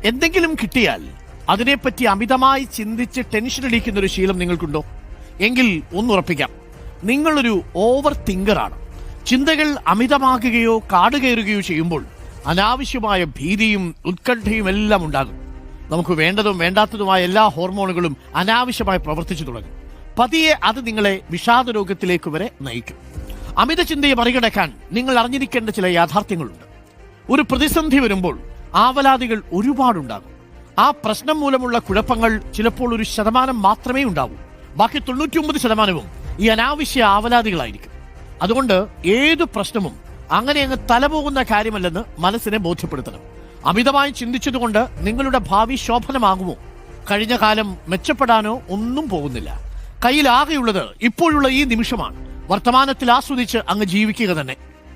എന്തെങ്കിലും കിട്ടിയാൽ അതിനെപ്പറ്റി അമിതമായി ചിന്തിച്ച് ടെൻഷൻ അടിക്കുന്ന ഒരു ശീലം നിങ്ങൾക്കുണ്ടോ? എങ്കിൽ ഒന്നുറപ്പിക്കാം, നിങ്ങളൊരു ഓവർ തിങ്കറാണ്. ചിന്തകൾ അമിതമാകുകയോ കാടുകയറുകയോ ചെയ്യുമ്പോൾ അനാവശ്യമായ ഭീതിയും ഉത്കണ്ഠയും എല്ലാം ഉണ്ടാകും. നമുക്ക് വേണ്ടതും വേണ്ടാത്തതുമായ എല്ലാ ഹോർമോണുകളും അനാവശ്യമായി പ്രവർത്തിച്ചു തുടങ്ങും. പതിയെ അത് നിങ്ങളെ വിഷാദ രോഗത്തിലേക്ക് വരെ നയിക്കും. അമിത ചിന്തയെ മറികടക്കാൻ നിങ്ങൾ അറിഞ്ഞിരിക്കേണ്ട ചില യാഥാർത്ഥ്യങ്ങളുണ്ട്. ഒരു പ്രതിസന്ധി വരുമ്പോൾ ആവലാതികൾ ഒരുപാടുണ്ടാകും. ആ പ്രശ്നം മൂലമുള്ള കുഴപ്പങ്ങൾ ചിലപ്പോൾ 1% മാത്രമേ ഉണ്ടാവൂ. ബാക്കി 99% ഈ അനാവശ്യ ആവലാതികളായിരിക്കും. അതുകൊണ്ട് ഏതു പ്രശ്നവും അങ്ങനെ അങ്ങ് തലപോകുന്ന കാര്യമല്ലെന്ന് മനസ്സിനെ ബോധ്യപ്പെടുത്തണം. അമിതമായി ചിന്തിച്ചതുകൊണ്ട് നിങ്ങളുടെ ഭാവി ശോഭനമാകുമോ? കഴിഞ്ഞ കാലം മെച്ചപ്പെടാനോ ഒന്നും പോകുന്നില്ല. കയ്യിലാകെയുള്ളത് ഇപ്പോഴുള്ള ഈ നിമിഷമാണ്. വർത്തമാനത്തിൽ ആസ്വദിച്ച് അങ്ങ് ജീവിക്കുക തന്നെ.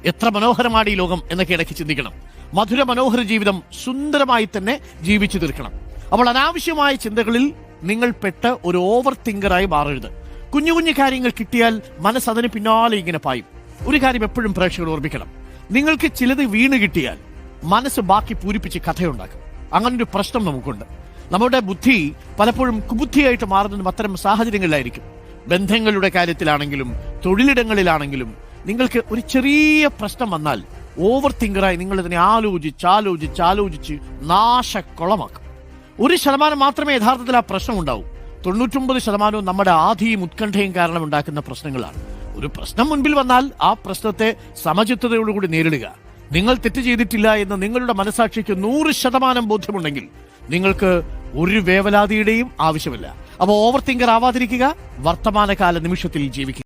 എത്ര മനോഹരമാണ് ഈ ലോകം എന്നൊക്കെ ഇടയ്ക്ക് ചിന്തിക്കണം. മധുര മനോഹര ജീവിതം സുന്ദരമായി തന്നെ ജീവിച്ചു തീർക്കണം. അപ്പോൾ അനാവശ്യമായ ചിന്തകളിൽ നിങ്ങൾ പെട്ട് ഒരു ഓവർ തിങ്കറായി മാറരുത്. കുഞ്ഞു കുഞ്ഞു കാര്യങ്ങൾ കിട്ടിയാൽ മനസ്സതിന് പിന്നാലെ ഇങ്ങനെ പായും. ഒരു കാര്യം എപ്പോഴും പ്രേക്ഷകർ ഓർമ്മിക്കണം, നിങ്ങൾക്ക് ചിലത് വീണ് കിട്ടിയാൽ മനസ്സ് ബാക്കി പൂരിപ്പിച്ച് കഥയുണ്ടാക്കും. അങ്ങനൊരു പ്രശ്നം നമുക്കുണ്ട്. നമ്മുടെ ബുദ്ധി പലപ്പോഴും കുബുദ്ധിയായിട്ട് മാറുന്നതും അത്തരം സാഹചര്യങ്ങളിലായിരിക്കും. ബന്ധങ്ങളുടെ കാര്യത്തിലാണെങ്കിലും തൊഴിലിടങ്ങളിലാണെങ്കിലും നിങ്ങൾക്ക് ഒരു ചെറിയ പ്രശ്നം വന്നാൽ ഓവർ തിങ്കറായി നിങ്ങൾ ഇതിനെ ആലോചിച്ച് നാശക്കുളമാക്കും. 1% മാത്രമേ യഥാർത്ഥത്തിൽ ആ പ്രശ്നം ഉണ്ടാവൂ. 99% നമ്മുടെ ആധിയും ഉത്കണ്ഠയും കാരണം ഉണ്ടാക്കുന്ന പ്രശ്നങ്ങളാണ്. ഒരു പ്രശ്നം മുൻപിൽ വന്നാൽ ആ പ്രശ്നത്തെ സമചിത്തതയോടുകൂടി നേരിടുക. നിങ്ങൾ തെറ്റ് ചെയ്തിട്ടില്ല എന്ന് നിങ്ങളുടെ മനസാക്ഷിക്ക് 100% ബോധ്യമുണ്ടെങ്കിൽ നിങ്ങൾക്ക് ഒരു വേവലാതിയുടെയും ആവശ്യമില്ല. അപ്പോൾ ഓവർ തിങ്കർ ആവാതിരിക്കുക, വർത്തമാനകാല നിമിഷത്തിൽ ജീവിക്കുക.